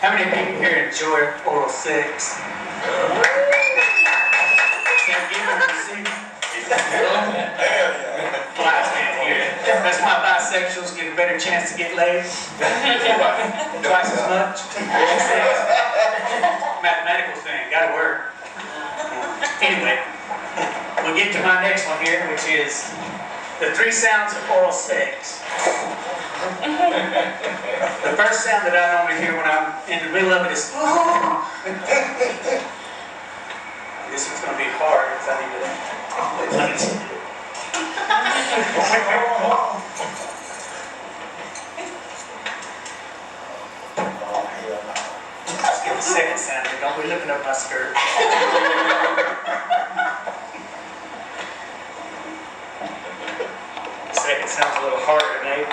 How many people here enjoy oral sex? Can't give them receive. Well, I can't hear it. That's why bisexuals get a better chance to get laid. Twice as much. Mathematical thing, gotta work. Anyway, we'll get to my next one here, which is the 3 sounds of oral sex. The first sound that I normally hear when I'm in the middle of it is this one's going to be hard because I need to. Let's get the second sound here. Don't be looking up my skirt. The second sounds a little harder, Nate.